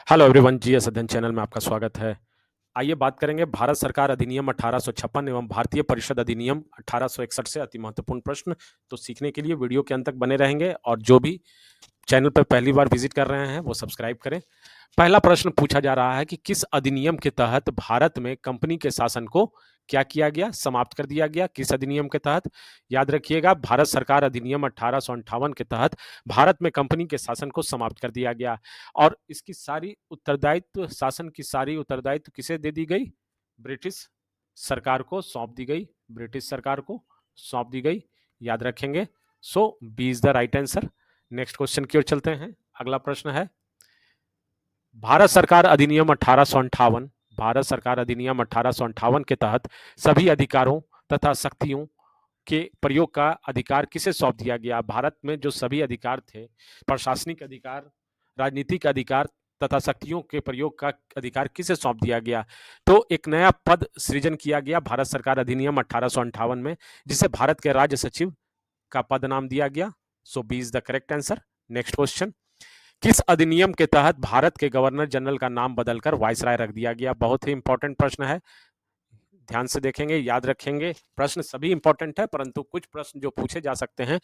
Hello everyone, GS अध्ययन channel में आपका स्वागत है। आइए बात करेंगे भारत सरकार अधिनियम 1856 एवं भारतीय परिषद अधिनियम 1861 से अति महत्वपूर्ण प्रश्न। तो सीखने के लिए वीडियो के अंत तक बने रहेंगे और जो भी चैनल पर पहली बार विजिट कर रहे हैं वो सब्सक्राइब करें। पहला प्रश्न पूछा जा रहा है कि किस अधिनियम के तहत भारत में कंपनी के शासन को क्या किया गया, समाप्त कर दिया गया। किस अधिनियम के तहत? याद रखिएगा, भारत सरकार अधिनियम 1858 के तहत भारत में कंपनी के शासन को समाप्त कर दिया गया और इसकी सारी उत्तरदायित्व, शासन की सारी उत्तरदायित्व किसे दे दी गई? ब्रिटिश सरकार को सौंप दी गई। ब्रिटिश सरकार को सौंप दी गई, याद रखेंगे। So B is the right answer. Next question की ओर चलते हैं। अगला प्रश्न है, भारत सरकार अधिनियम 1858 भारत सरकार अधिनियम 1858 के तहत सभी अधिकारों तथा शक्तियों के प्रयोग का अधिकार किसे सौंप दिया गया? भारत में जो सभी अधिकार थे, प्रशासनिक अधिकार, राजनीतिक अधिकार तथा शक्तियों के प्रयोग का अधिकार किसे सौंप दिया गया? तो एक नया पद सृजन किया गया भारत सरकार अधिनियम 1858 में, जिसे भारत के राज्य सचिव का पद नाम दिया गया। So B is the correct answer. Next question, किस अधिनियम के तहत भारत के गवर्नर जनरल का नाम बदलकर वायसराय रख दिया गया? बहुत ही इंपॉर्टेंट प्रश्न है, ध्यान से देखेंगे, याद रखेंगे। प्रश्न सभी इंपॉर्टेंट है, परंतु कुछ प्रश्न जो पूछे जा सकते हैं।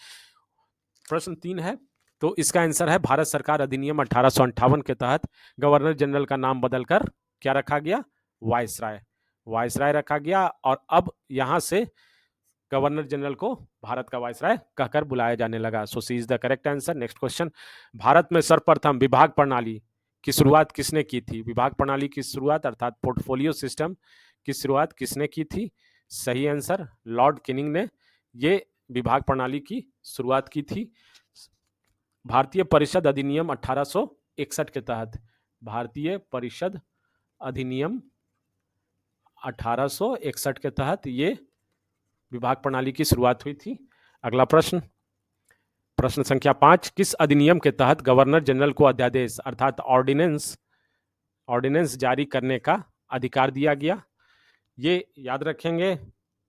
प्रश्न 3 है, तो इसका आंसर है भारत सरकार अधिनियम 1858 के तहत गवर्नर जनरल का नाम बदलकर क्या रखा गया? वायसराय। वायसराय रखा गया और अब यहां से गवर्नर जनरल को भारत का वायसराय कहकर बुलाया जाने लगा। So C is the correct answer. Next question, Bharat में सर्वप्रथम विभाग प्रणाली की शुरुआत किसने की थी? विभाग प्रणाली की शुरुआत अर्थात पोर्टफोलियो सिस्टम की शुरुआत किसने की थी? सही आंसर, लॉर्ड कैनिंग ने ये विभाग प्रणाली की शुरुआत की थी। भारतीय परिषद अधिनियम 1861 के तहत भारतीय परिषद अधिनियम 1861 के तहत ये विभाग प्रणाली की शुरुआत हुई थी। अगला प्रश्न, प्रश्न संख्या 5, किस अधिनियम के तहत गवर्नर जनरल को अध्यादेश अर्थात ऑर्डिनेंस जारी करने का अधिकार दिया गया? ये याद रखेंगे,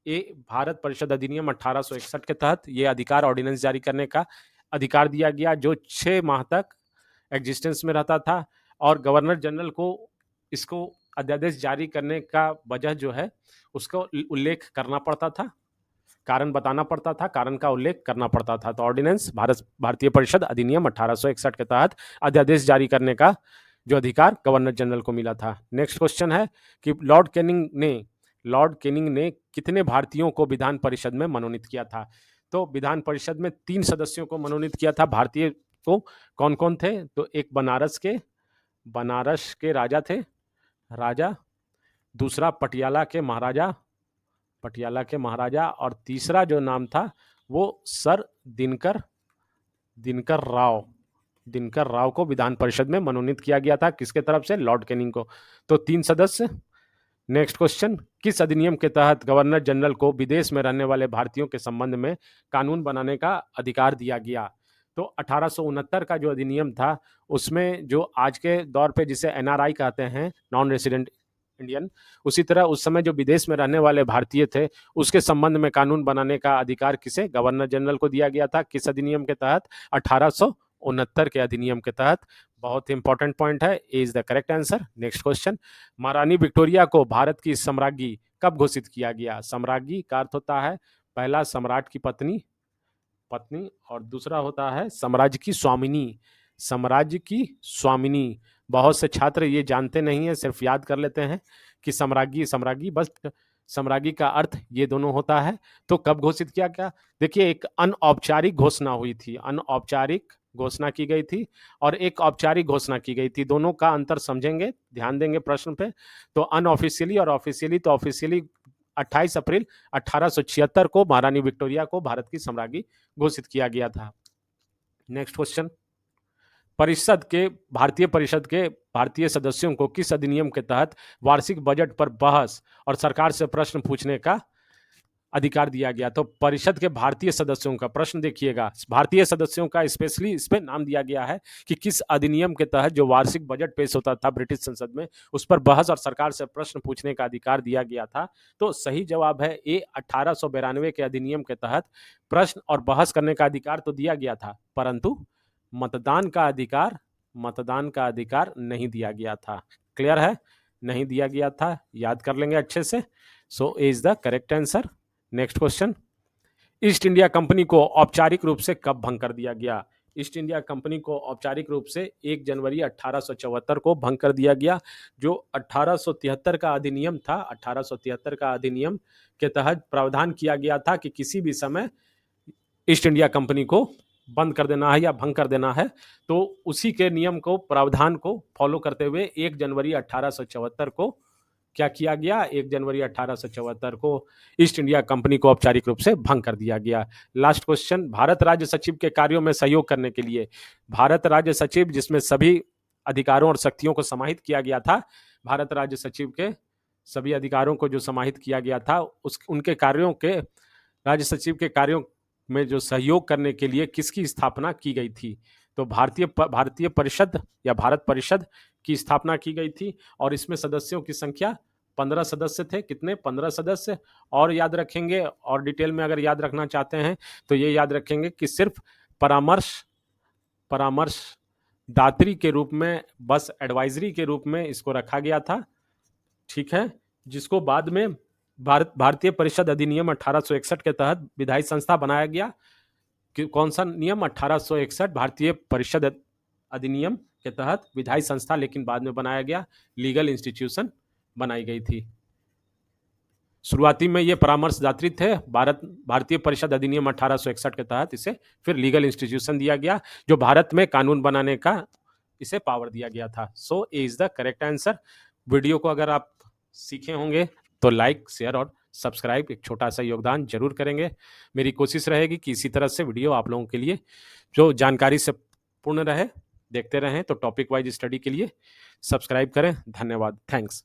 ये भारत परिषद अधिनियम 1861 के तहत ये अधिकार ऑर्डिनेंस जारी करने का अधिकार दिया गया, जो 6 माह तक एग्जिस्टेंस में रहता था और गवर्नर जनरल को इसको अध्यादेश जारी करने का वजह जो है उसको उल्लेख करना पड़ता था, कारण बताना पड़ता था, कारण का उल्लेख करना पड़ता था। तो ऑर्डिनेंस भारतीय परिषद अधिनियम 1861 के तहत अध्यादेश जारी करने का जो अधिकार गवर्नर जनरल को मिला था। नेक्स्ट क्वेश्चन है कि लॉर्ड कैनिंग ने कितने भारतीयों को विधान परिषद में मनोनीत किया था? तो विधान परिषद में 3 सदस्यों को मनोनीत किया था भारतीय को। कौन कौन थे? तो एक बनारस के राजा थे, राजा, दूसरा पटियाला के महाराजा और तीसरा जो नाम था वो सर दिनकर राव को विधान परिषद में मनोनीत किया गया था। किसके तरफ से? लॉर्ड कैनिंग को। तो 3 सदस्य। नेक्स्ट क्वेश्चन, किस अधिनियम के तहत गवर्नर जनरल को विदेश में रहने वाले भारतीयों के संबंध में कानून बनाने का अधिकार दिया गया? तो 1869 का जो अधिनियम था उसमें जो आज के दौर पे जिसे एनआरआई कहते हैं, नॉन रेसिडेंट इंडियन, उसी तरह उस समय जो विदेश में रहने वाले भारतीय थे उसके संबंध में कानून बनाने का अधिकार किसे? गवर्नर जनरल को दिया गया था। किस अधिनियम के तहत? 1869 के अधिनियम के तहत। बहुत इंपॉर्टेंट पॉइंट है, A is the correct answer. Next question, महारानी विक्टोरिया को भारत की सम्राज्ञी कब घोषित किया गया? सम्राज्ञी का अर्थ होता है पहला सम्राट की पत्नी और दूसरा होता है साम्राज्य की स्वामिनी। बहुत से छात्र ये जानते नहीं है, सिर्फ याद कर लेते हैं कि सम्राज्ञी, बस सम्राज्ञी का अर्थ ये दोनों होता है। तो कब घोषित किया गया? देखिए, एक अनौपचारिक घोषणा हुई थी, अनौपचारिक घोषणा की गई थी और एक औपचारिक घोषणा की गई थी। दोनों का अंतर समझेंगे, ध्यान देंगे प्रश्न पे। तो अनऑफिशियली और ऑफिशियली, तो ऑफिशियली 28 अप्रैल 1876 को महारानी विक्टोरिया को भारत की सम्राज्ञी घोषित किया गया था। नेक्स्ट क्वेश्चन, भारतीय परिषद के भारतीय सदस्यों को किस अधिनियम के तहत वार्षिक बजट पर बहस और सरकार से प्रश्न पूछने का अधिकार दिया गया? तो परिषद के भारतीय सदस्यों का प्रश्न देखिएगा, भारतीय सदस्यों का स्पेशली इस पे नाम दिया गया है कि किस अधिनियम के तहत जो वार्षिक बजट पेश होता था ब्रिटिश संसद में, उस पर बहस और सरकार से प्रश्न पूछने का अधिकार दिया गया था। तो सही जवाब है ए, 1892 के अधिनियम के तहत प्रश्न और बहस करने का अधिकार तो दिया गया था, परंतु मतदान का अधिकार मतदान का अधिकार नहीं दिया गया था। क्लियर है? नहीं दिया गया था, याद कर लेंगे अच्छे से। So A is the correct answer. Next question, East India Company को औपचारिक रूप से कब भंग कर दिया गया? ईस्ट इंडिया कंपनी को औपचारिक रूप से 1 जनवरी 1874 को भंग कर दिया गया। जो 1873 का अधिनियम था, 1873 का अधिनियम के तहत प्रावधान किया गया था कि किसी भी समय ईस्ट इंडिया कंपनी को बंद कर देना है या भंग कर देना है, तो उसी के नियम को, प्रावधान को फॉलो करते हुए 1 जनवरी 1874 को क्या किया गया? 1 जनवरी 1874 को ईस्ट इंडिया कंपनी को औपचारिक रूप से भंग कर दिया गया। लास्ट क्वेश्चन, भारत राज्य सचिव के कार्यों में सहयोग करने के लिए, भारत राज्य सचिव जिसमें सभी अधिकारों और शक्तियों को समाहित किया गया था, भारत राज्य सचिव के सभी अधिकारों को जो समाहित किया गया था, उस उनके कार्यों के, राज्य सचिव के कार्यों में जो सहयोग करने के लिए किसकी स्थापना की गई थी? तो भारतीय परिषद या भारत परिषद की स्थापना की गई थी, और इसमें सदस्यों की संख्या 15 सदस्य थे। कितने? 15 सदस्य। और याद रखेंगे, और डिटेल में अगर याद रखना चाहते हैं तो ये याद रखेंगे कि सिर्फ परामर्श दात्री के रूप में, बस एडवाइजरी के रूप में इसको रखा गया था। ठीक है, जिसको बाद में भारतीय परिषद अधिनियम 1861 के तहत विधायी संस्था बनाया गया। कौन सा नियम? 1861 भारतीय परिषद अधिनियम के तहत विधायी संस्था, लेकिन बाद में बनाया गया, लीगल इंस्टीट्यूशन बनाई गई थी। शुरुआती में ये परामर्शदात्री थे। भारतीय परिषद अधिनियम 1861 के तहत इसे फिर लीगल इंस्टीट्यूशन दिया गया, जो भारत में कानून बनाने का इसे पावर दिया गया था। So A is the correct answer. Video को अगर आप सीखे होंगे तो लाइक, शेयर और सब्सक्राइब एक छोटा सा योगदान जरूर करेंगे। मेरी कोशिश रहेगी कि इसी तरह से वीडियो आप लोगों के लिए जो जानकारी से पूर्ण रहे, देखते रहें। तो टॉपिक वाइज स्टडी के लिए सब्सक्राइब करें। धन्यवाद। थैंक्स।